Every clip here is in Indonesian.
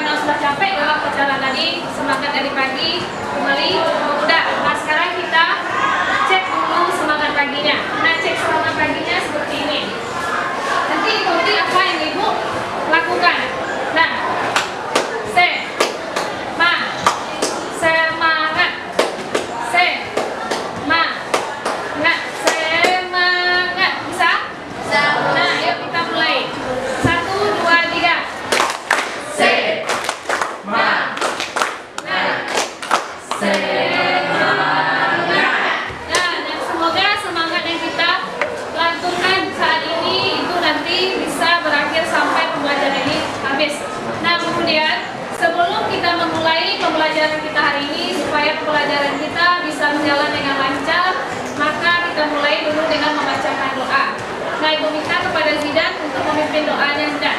karena sudah capek dalam perjalanan ini, semangat dari pagi kembali udah. Nah sekarang kita cek dulu semangat paginya. Nah cek semangat paginya seperti ini. Nanti ikuti apa yang ibu lakukan. Nah semangat, semangat, bisa? Nah yuk kita mulai. 1, 2, 3. Semangat, semangat. Nah, dan semoga semangat yang kita lakukan saat ini itu nanti bisa berakhir sampai pembelajaran ini habis. Nah, kemudian sebelum kita memulai pembelajaran kita hari ini, supaya pembelajaran kita bisa berjalan dengan lancar, maka kita mulai dulu dengan membacakan doa. Nah, Ibu minta kepada Zidan untuk memimpin doanya, Zidan.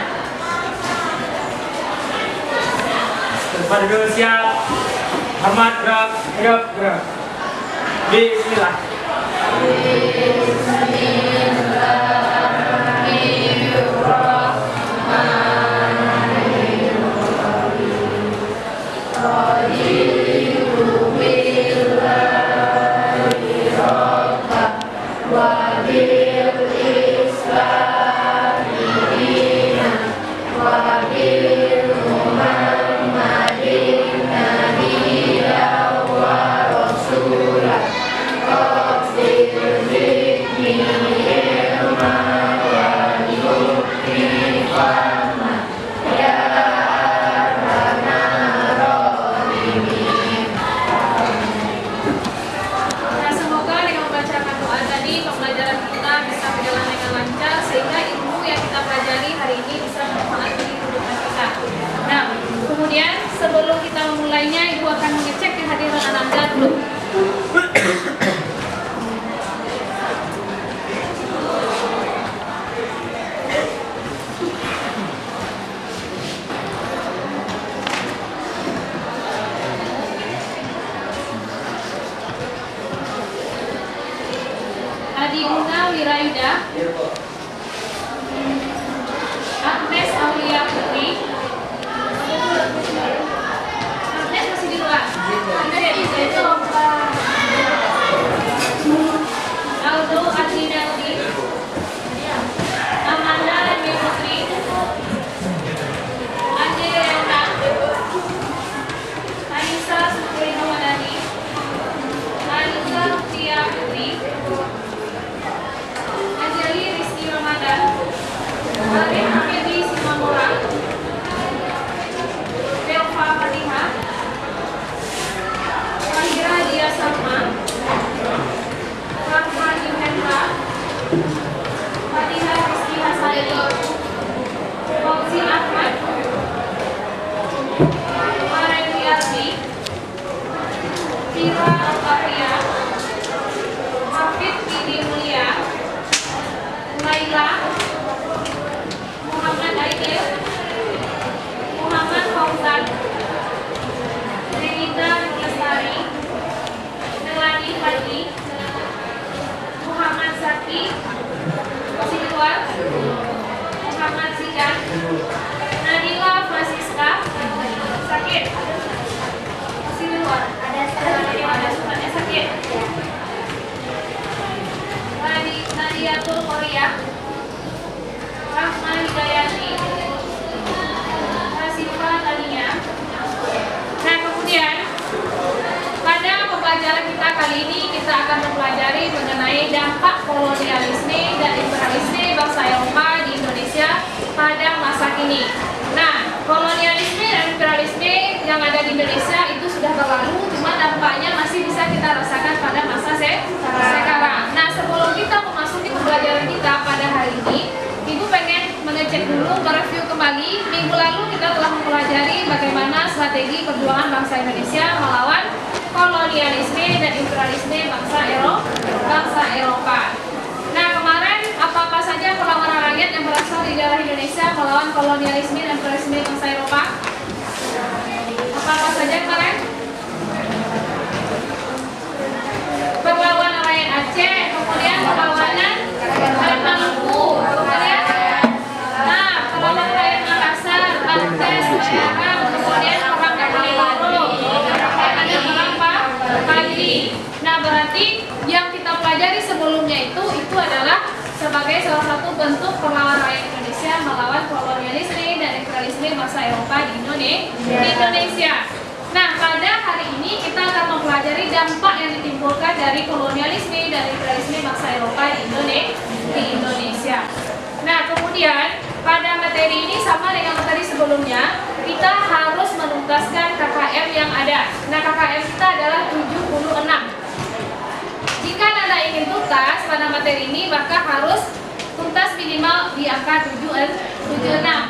Pada dulu siap. Hormat, gerak. Bismillah. Kemudian sebelum kita memulainya, Ibu akan mengecek kehadiran Ananda dulu. Adi Guna Wirayuda, Agnes Aulia Putri. Agnes masih di luar. Aldo Adinaldi, Amanda Remi Putri, Ade Rena, Anissa Supri Ramadhani, Anissa Tia Putri, Anjali Rizky Ramadan, Arif Hamidi Simamora, Delva Fatiha, Wahira Dia Salma, Rahma Yuhendra, Fatiha Rizky Hasani, Fauzi Ahmad, Marevi Ardi, Tira Al-Qafia, Hafid Widi Mulia, Laila, Muhammad Aidil, Muhammad Fauzan, Renita Nurlestari, Melani Haji, Muhammad Zaki, Sidwar, Muhammad Zidan, Nadila Francisca, sakit, Sidwar, ada suratnya sakit, Nadiatul Korea, Rahma Hidayati, Hasifa Tania. Nah kemudian pada pembelajaran kita kali ini kita akan mempelajari mengenai dampak kolonialisme dan imperialisme bangsa Eropa di Indonesia pada masa kini. Nah kolonialisme dan imperialisme yang ada di Indonesia itu sudah berlalu, cuma dampaknya masih bisa kita rasakan pada masa sekarang. Nah sebelum kita memasuki pembelajaran kita pada hari ini, Ibu pengen mengecek dulu, mereview kembali. Minggu lalu kita telah mempelajari bagaimana strategi perjuangan bangsa Indonesia melawan kolonialisme dan imperialisme bangsa Eropa. Nah kemarin apa-apa saja perlawanan rakyat yang berasal di daerah Indonesia melawan kolonialisme dan imperialisme bangsa Eropa? Apa-apa saja kemarin? Perlawanan rakyat Aceh, kemudian perlawanan rakyat Maluku, kemudian perlawanan rakyat Makassar, Banten, Daerah, pelajari sebelumnya itu adalah sebagai salah satu bentuk perlawanan rakyat Indonesia melawan kolonialisme dan imperialisme bangsa Eropa di Indonesia. Nah, pada hari ini kita akan mempelajari dampak yang ditimbulkan dari kolonialisme dan imperialisme bangsa Eropa di Indonesia. Nah, kemudian pada materi ini sama dengan materi sebelumnya, kita harus menuntaskan KKM yang ada. Nah, KKM kita adalah 76. Jika Anda ingin tuntas pada materi ini, maka harus tuntas minimal di angka 76.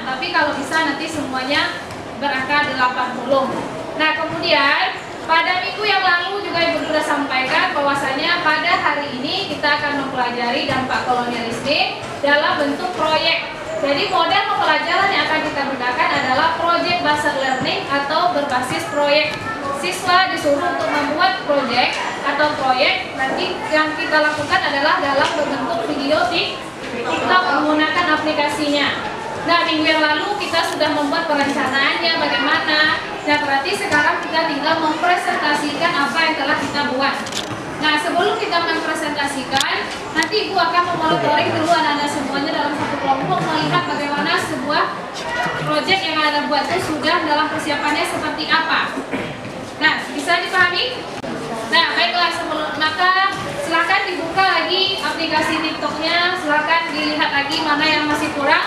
Tapi kalau bisa nanti semuanya berangka 80. Nah, kemudian pada minggu yang lalu juga Ibu sudah sampaikan bahwasanya pada hari ini kita akan mempelajari dampak kolonialisme dalam bentuk proyek. Jadi model pembelajaran yang akan kita gunakan adalah project based learning atau berbasis proyek. Siswa disuruh untuk membuat proyek atau proyek, nanti yang kita lakukan adalah dalam berbentuk video TikTok menggunakan aplikasinya. Nah, minggu yang lalu kita sudah membuat perencanaannya bagaimana. Nah, berarti sekarang kita tinggal mempresentasikan apa yang telah kita buat. Nah, sebelum kita mempresentasikan, nanti Ibu akan memonitoring dulu anak-anak semuanya dalam satu kelompok melihat bagaimana sebuah proyek yang Anda buat itu sudah dalam persiapannya seperti apa. Nah, bisa dipahami? Nah, baiklah, maka silakan dibuka lagi aplikasi TikToknya, silakan dilihat lagi mana yang masih kurang,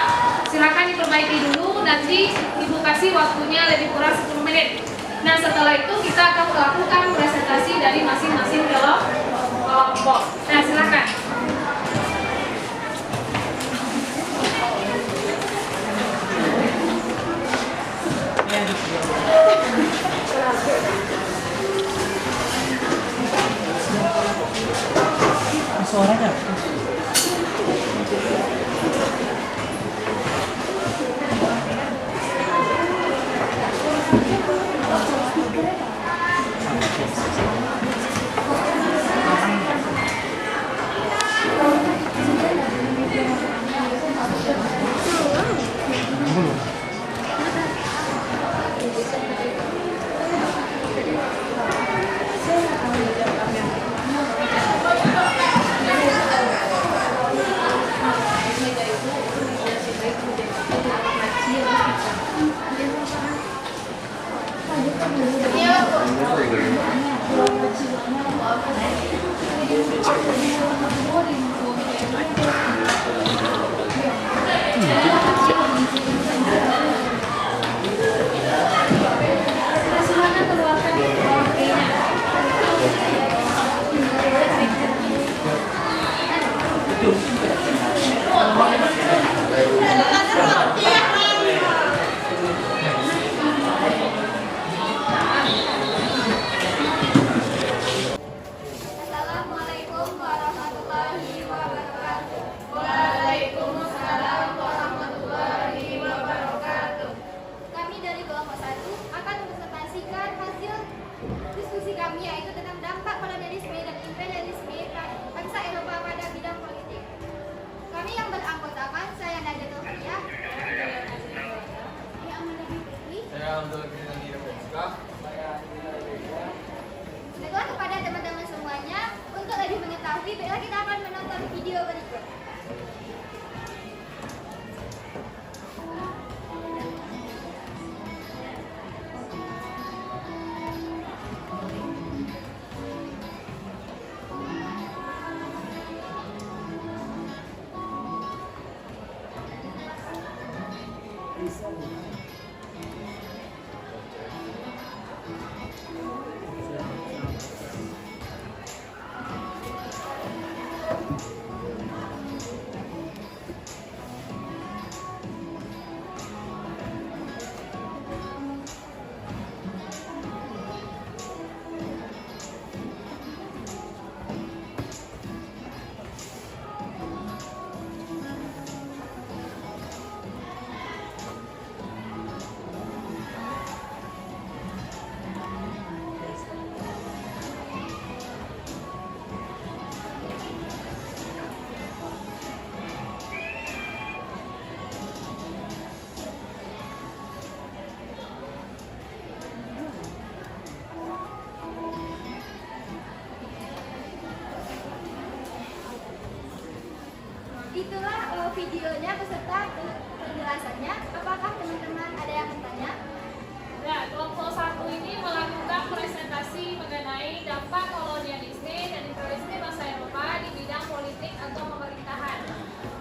silakan diperbaiki dulu, nanti Ibu kasih waktunya lebih kurang 10 menit. Nah, setelah itu kita akan melakukan presentasi dari masing-masing kelompok. Nah, silakan. Suaranya. Baiklah, kepada teman-teman semuanya, untuk lebih mengetahui, baiklah kita akan menonton video berikut. itulah videonya beserta penjelasannya. Apakah teman-teman ada yang bertanya? Nah, kelompok 1 ini melakukan presentasi mengenai dampak kolonialisme dan imperialisme bangsa Eropa di bidang politik atau pemerintahan.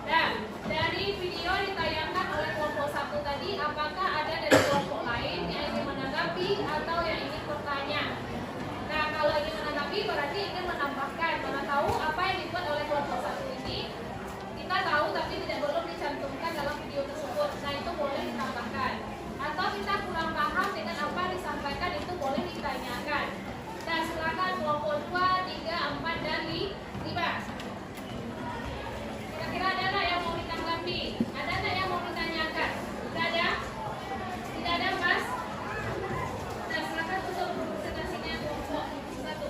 Nah, dari video ditayangkan oleh kelompok 1 tadi, apakah ada dari kelompok lain yang ingin menanggapi atau yang ingin bertanya? Nah, kalau ingin menanggapi berarti ingin menambahkan. Mana tahu apa yang dibuat oleh kelompok 1 ini kita tahu tapi tidak belum dicantumkan dalam video tersebut. Nah, itu boleh ditambahkan. Atau kita kurang paham dengan apa yang disampaikan, itu boleh ditanyakan. Nah, silakan kelompok 2, 3, 4, dan 5. Kira-kira ada nggak yang mau ditanggapi? Ada nggak yang mau ditanyakan? Tidak ada? Tidak ada, Mas? Nah, silakan tutup presentasinya kelompok 1.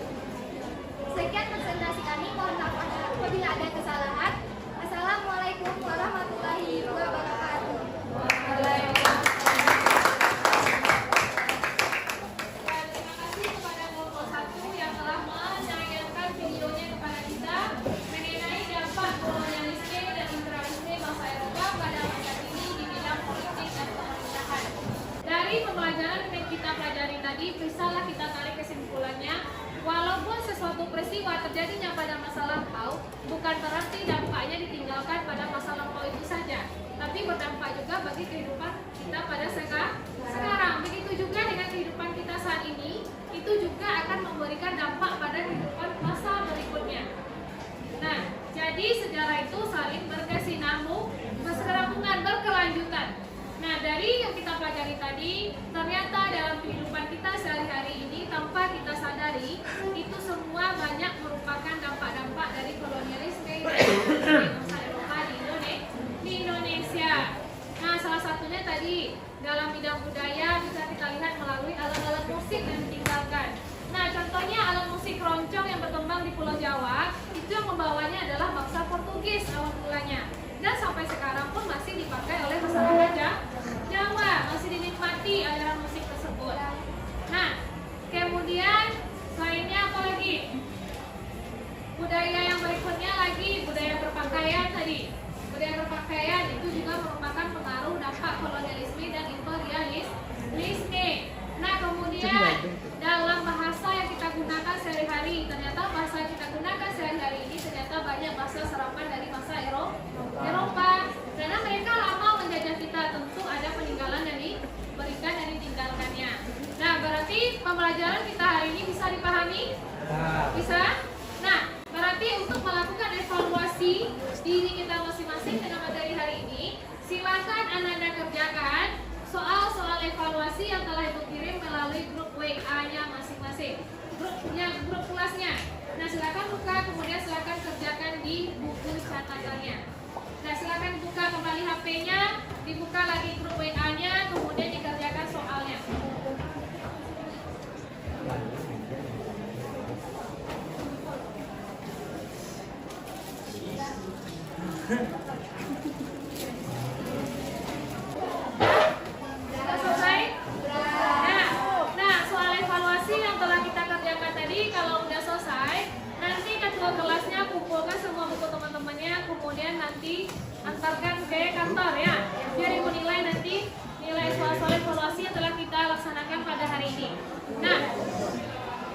Sekian presentasi kami. Mohon maaf apabila ada kesalahan. Assalamualaikum warahmatullahi wabarakatuh. Terima kasih kepada kelompok 1 yang telah menayangkan videonya kepada kita mengenai dampak kolonialisme dan imperialisme bangsa Eropa pada masa kini di bidang politik dan pemerintahan. Dari pembelajaran yang kita pelajari tadi, bisalah kita tarik kesimpulannya. Walaupun sesuatu peristiwa terjadinya pada masa lampau, bukan berarti dampaknya ditinggalkan pada masa lampau itu saja, tapi berdampak juga bagi kehidupan kita pada sekarang. Begitu juga dengan kehidupan kita saat ini, itu juga akan memberikan dampak pada kehidupan masa berikutnya. Nah, jadi sejarah itu saling berkesinambungan, berkelanjutan. Nah, dari yang kita pelajari tadi, ternyata dalam kehidupan kita sehari-hari ini tanpa kita sadari, itu semua banyak merupakan dampak-dampak dari kolonialisme bangsa Eropa di Indonesia. Nah, salah satunya tadi dalam bidang budaya bisa kita lihat melalui alat-alat musik yang ditinggalkan. Nah, contohnya alat musik keroncong yang berkembang di Pulau Jawa, itu yang membawanya adalah bangsa Portugis awal mulanya. Dan sampai sekarang pun masih dipakai oleh masyarakat Jawa, masih dinikmati aliran musik tersebut. Nah, kemudian selainnya apa lagi? Budaya yang berikutnya lagi, budaya berpakaian tadi. Budaya berpakaian itu juga merupakan pengaruh dampak kolonialisme dan imperialisme. Nah, kemudian dalam bahasa yang kita gunakan sehari-hari, ternyata bahasa yang kita gunakan sehari-hari ini ternyata banyak bahasa serapan dari bahasa Eropa. Karena mereka lama menjajah kita, tentu ada peninggalan yang diberikan dan ditinggalkannya. Nah, berarti pembelajaran kita hari ini bisa dipahami? Bisa? Nah, berarti untuk melakukan evaluasi diri kita masing-masing dengan materi hari ini, silakan Anda kerjakan soal-soal evaluasi yang telah Ibu kirim melalui grup WA-nya masing-masing. Grup kelasnya. Nah, silakan buka, kemudian silakan kerjakan di buku catatannya. Nah, silakan buka kembali HP-nya, dibuka lagi grup WA-nya, kemudian dikerjakan soalnya. Sudah selesai? Nah, soal evaluasi yang telah kita kerjakan tadi, kalau udah selesai, nanti ketua kelasnya kumpulkan semua buku teman-temannya, kemudian nanti antarkan ke kantor ya. Biar Ibu nilai nanti nilai soal-soal evaluasi yang telah kita laksanakan pada hari ini. Nah,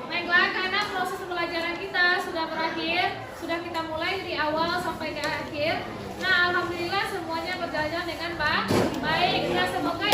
baiklah, karena proses pembelajaran kita sudah berakhir, sudah kita mulai dari awal sampai ke akhir. Nah, alhamdulillah semuanya berjalan dengan baik. Nah, semoga